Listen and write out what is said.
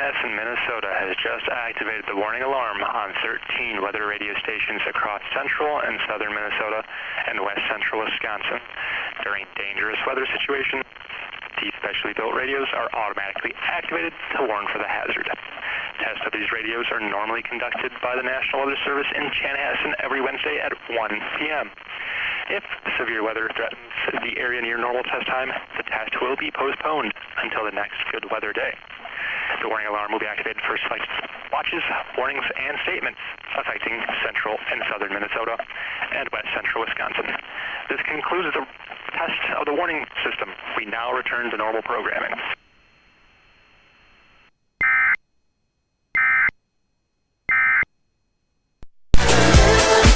EAS in Minnesota has just activated the warning alarm on 13 weather radio stations across central and southern Minnesota and west central Wisconsin. During dangerous weather situations, these specially built radios are automatically activated to warn for the hazard. Tests of these radios are normally conducted by the National Weather Service in Chanhassen every Wednesday at 1 p.m. If severe weather threatens the area near normal test time, the test will be postponed until the next good weather day. The warning alarm will be activated for selected watches, warnings, and statements affecting central and southern Minnesota and west central Wisconsin. This concludes the test of the warning system. We now return to normal programming.